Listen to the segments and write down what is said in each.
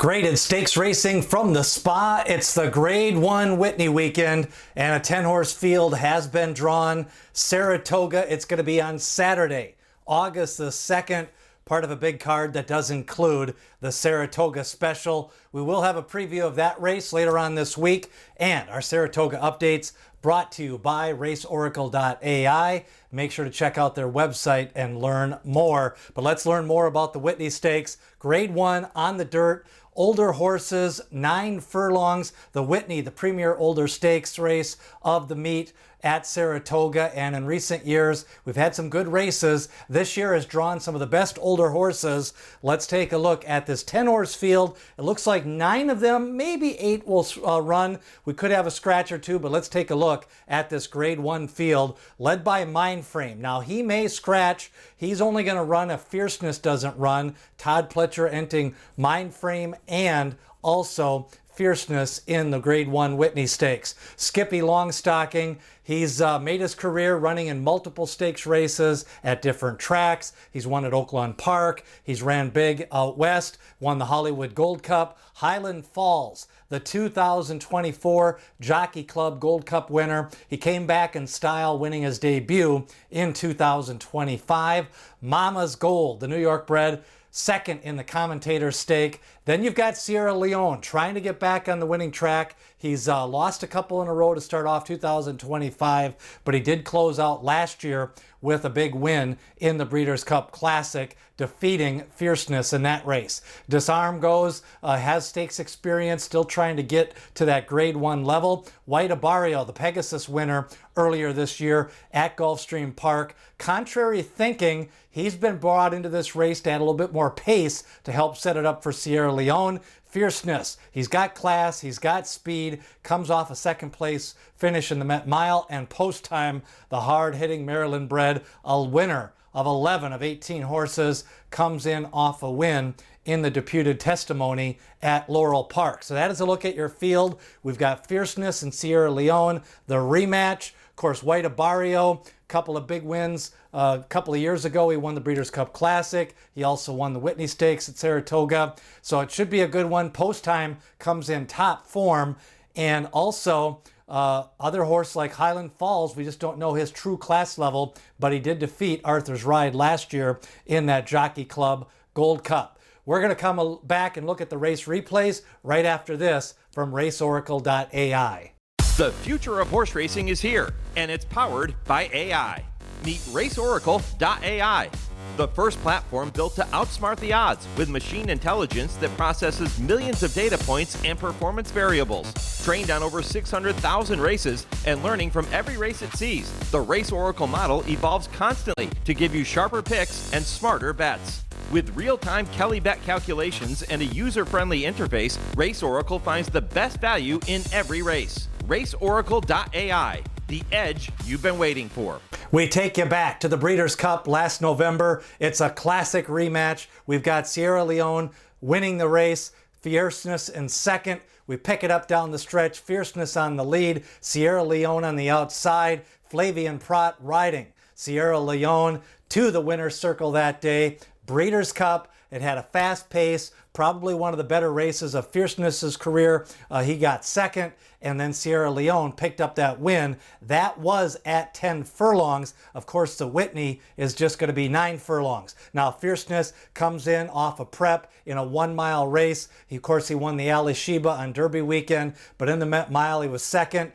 Graded stakes racing from the spa. It's the Grade One Whitney weekend, and a 10-horse field has been drawn. Saratoga, it's going to be on Saturday, August the 2nd, part of a big card that does include the Saratoga Special. We will have a preview of that race later on this week, and our Saratoga updates brought to you by RaceOracle AI. Make sure to check out their website and learn more. But let's learn more about the Whitney Stakes. Grade 1 on the dirt. Older horses, 9 furlongs. The Whitney, the premier older stakes race of the meet at Saratoga. And in recent years, we've had some good races. This year has drawn some of the best older horses. Let's take a look at this 10-horse field. It looks like 9 of them, maybe 8 will run. We could have a scratch or 2, but let's take a look at this Grade 1 field led by Mindframe. Now, he may scratch. He's only going to run if Fierceness doesn't run. Todd Pletcher entering Mindframe and also Fierceness in the Grade 1 Whitney Stakes. Skippy Longstocking, he's made his career running in multiple stakes races at different tracks. He's won at Oaklawn Park. He's ran big out west, won the Hollywood Gold Cup. Highland Falls, the 2024 Jockey Club Gold Cup winner. He came back in style, winning his debut in 2025. Mama's Gold, the New York bred, second in the commentator's stake. Then you've got Sierra Leone trying to get back on the winning track. He's lost a couple in a row to start off 2025, but he did close out last year with a big win in the Breeders' Cup Classic, defeating Fierceness in that race. Disarm goes, has stakes experience, still trying to get to that Grade 1 level. White Abarrio, the Pegasus winner earlier this year at Gulfstream Park. Contrary thinking, he's been brought into this race to add a little bit more pace to help set it up for Sierra Leone. Fierceness, he's got class, he's got speed, comes off a second place finish in the Met Mile, and post time, the hard-hitting Maryland bred, a winner of 11 of 18 horses, comes in off a win in the deputed testimony at Laurel Park. So that is a look at your field. We've got Fierceness and Sierra Leone, the rematch. Of course, White Abarrio, couple of big wins. A couple of years ago, he won the Breeders' Cup Classic. He also won the Whitney Stakes at Saratoga. So it should be a good one. Post time comes in top form. And also, other horse like Highland Falls, we just don't know his true class level, but he did defeat Arthur's Ride last year in that Jockey Club Gold Cup. We're going to come back and look at the race replays right after this from RaceOracle AI. The future of horse racing is here, and it's powered by AI. Meet RaceOracle AI, the first platform built to outsmart the odds with machine intelligence that processes millions of data points and performance variables. Trained on over 600,000 races and learning from every race it sees, the RaceOracle model evolves constantly to give you sharper picks and smarter bets. With real-time Kelly bet calculations and a user-friendly interface, RaceOracle finds the best value in every race. RaceOracle.ai, the edge you've been waiting for. We take you back to the Breeders' Cup last November. It's a classic rematch. We've got Sierra Leone winning the race, Fierceness in second. We pick it up down the stretch, Fierceness on the lead, Sierra Leone on the outside, Flavian Prat riding Sierra Leone to the winner's circle that day. Breeders' Cup, it had a fast pace, probably one of the better races of Fierceness's career. He got second, and then Sierra Leone picked up that win. That was at 10 furlongs. Of course, the Whitney is just going to be 9 furlongs. Now, Fierceness comes in off a prep in a 1-mile race. Of course, he won the Ali Sheba on Derby weekend, but in the Met Mile, he was second.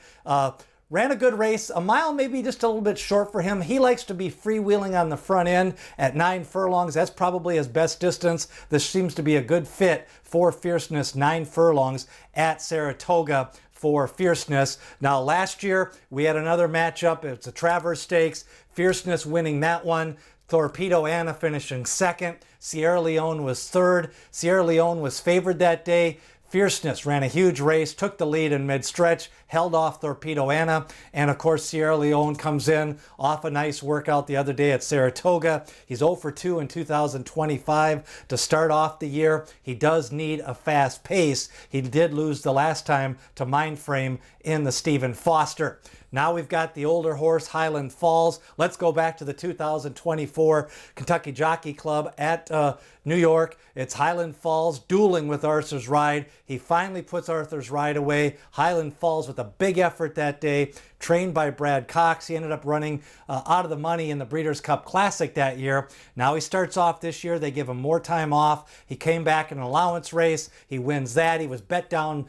Ran a good race. A mile maybe just a little bit short for him. He likes to be freewheeling on the front end at 9 furlongs. That's probably his best distance. This seems to be a good fit for Fierceness, 9 furlongs at Saratoga for Fierceness. Now, last year, we had another matchup. It's a Travers Stakes. Fierceness winning that one. Torpedo Anna finishing second. Sierra Leone was third. Sierra Leone was favored that day. Fierceness ran a huge race, took the lead in mid-stretch, held off Torpedo Anna, and of course Sierra Leone comes in off a nice workout the other day at Saratoga. He's 0 for 2 in 2025 to start off the year. He does need a fast pace. He did lose the last time to Mindframe in the Stephen Foster. Now we've got the older horse, Highland Falls. Let's go back to the 2024 Kentucky Jockey Club at New York. It's Highland Falls dueling with Arthur's Ride. He finally puts Arthur's Ride away. Highland Falls with a big effort that day, trained by Brad Cox. He ended up running out of the money in the Breeders' Cup Classic that year. Now he starts off this year. They give him more time off. He came back in an allowance race. He wins that. He was bet down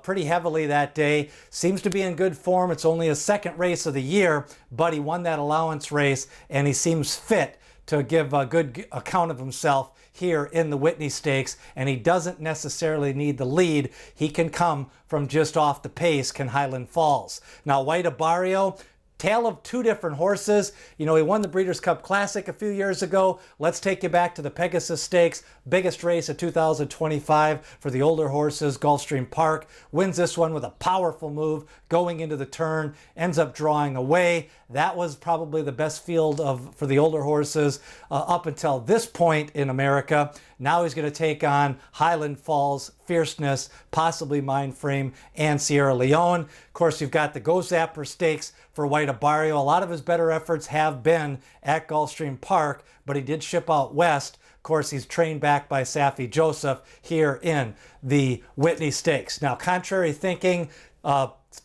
pretty heavily that day. Seems to be in good form. It's only his second race of the year, but he won that allowance race, and he seems fit to give a good account of himself here in the Whitney Stakes, and he doesn't necessarily need the lead. He can come from just off the pace, can Highland Falls. Now, White Abarrio, tale of two different horses. You know, he won the Breeders' Cup Classic a few years ago. Let's take you back to the Pegasus Stakes, biggest race of 2025 for the older horses. Gulfstream Park wins this one with a powerful move going into the turn, ends up drawing away. That was probably the best field for the older horses up until this point in America. Now he's going to take on Highland Falls, Fierceness, possibly Mindframe, and Sierra Leone. Of course, you've got the Go Zapper Stakes for White Abarrio. A lot of his better efforts have been at Gulfstream Park, but he did ship out west. Of course, he's trained back by Safi Joseph here in the Whitney Stakes. Now, contrary thinking,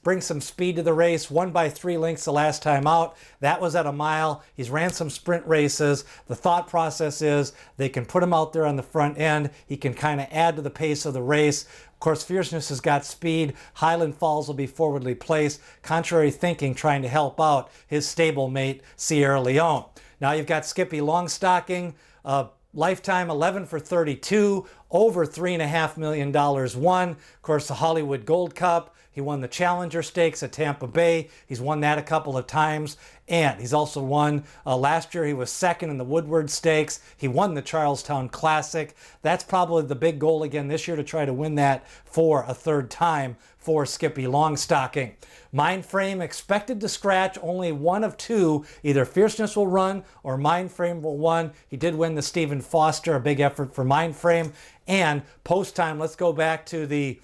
bring some speed to the race. Won by 3 lengths the last time out. That was at a mile. He's ran some sprint races. The thought process is they can put him out there on the front end. He can kind of add to the pace of the race. Of course, Fierceness has got speed. Highland Falls will be forwardly placed. Contrary thinking, trying to help out his stablemate, Sierra Leone. Now you've got Skippy Longstocking. Lifetime 11 for 32, over $3.5 million won. Of course, the Hollywood Gold Cup. He won the Challenger Stakes at Tampa Bay. He's won that a couple of times. And he's also won, last year he was second in the Woodward Stakes. He won the Charlestown Classic. That's probably the big goal again this year, to try to win that for a third time for Skippy Longstocking. Mindframe expected to scratch only one of two. Either Fierceness will run or Mindframe will run. He did win the Stephen Foster, a big effort for Mindframe. And post time, let's go back to the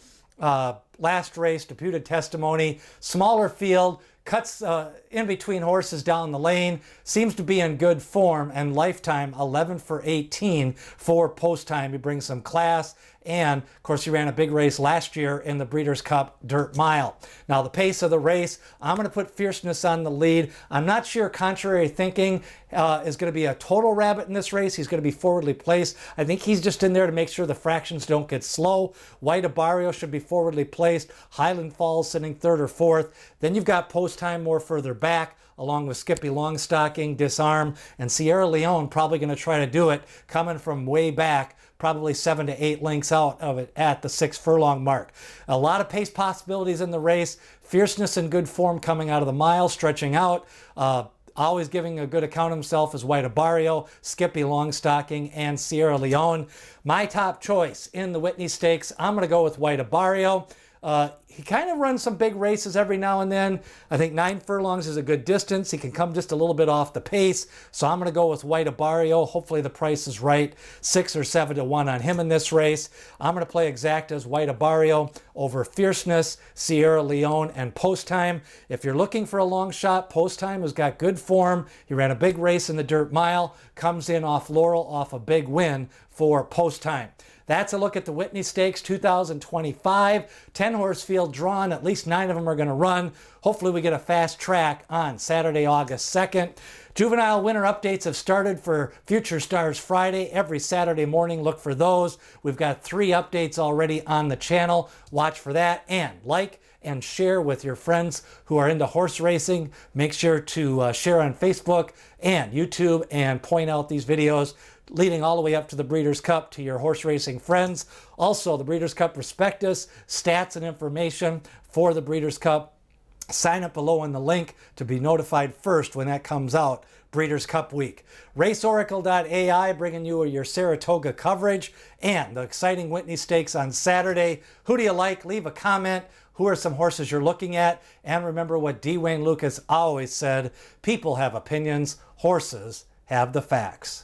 last race, deputed testimony, smaller field, cuts in between horses down the lane, seems to be in good form, and lifetime 11 for 18 for post time. He brings some class, and of course he ran a big race last year in the Breeders' Cup Dirt Mile. Now the pace of the race, I'm going to put Fierceness on the lead. I'm not sure contrary thinking is going to be a total rabbit in this race. He's going to be forwardly placed. I think he's just in there to make sure the fractions don't get slow. White Abarrio should be forwardly placed. Highland Falls sitting third or fourth. Then you've got post time more further back, along with Skippy Longstocking, Disarm, and Sierra Leone probably going to try to do it, coming from way back, probably 7 to 8 lengths out of it at the 6 furlong mark. A lot of pace possibilities in the race. Fierceness in good form coming out of the mile, stretching out. Always giving a good account of himself is White Abarrio, Skippy Longstocking, and Sierra Leone. My top choice in the Whitney Stakes, I'm going to go with White Abarrio. He kind of runs some big races every now and then. I think 9 furlongs is a good distance. He can come just a little bit off the pace. So I'm going to go with White Abarrio. Hopefully the price is right. 6 or 7 to 1 on him in this race. I'm going to play exact as White Abarrio over Fierceness, Sierra Leone, and Post Time. If you're looking for a long shot, Post Time has got good form. He ran a big race in the Dirt Mile. Comes in off Laurel off a big win for Post Time. That's a look at the Whitney Stakes 2025. 10-horse field drawn. At least 9 of them are going to run. Hopefully we get a fast track on Saturday, August 2nd. Juvenile winner updates have started for Future Stars Friday. Every Saturday morning, look for those. We've got 3 updates already on the channel. Watch for that. And like and share with your friends who are into horse racing. Make sure to share on Facebook and YouTube and point out these videos leading all the way up to the Breeders' Cup to your horse racing friends. Also, the Breeders' Cup prospectus, stats and information for the Breeders' Cup. Sign up below in the link to be notified first when that comes out, Breeders' Cup week. RaceOracle AI bringing you your Saratoga coverage and the exciting Whitney Stakes on Saturday. Who do you like? Leave a comment. Who are some horses you're looking at? And remember what D. Wayne Lucas always said, people have opinions, horses have the facts.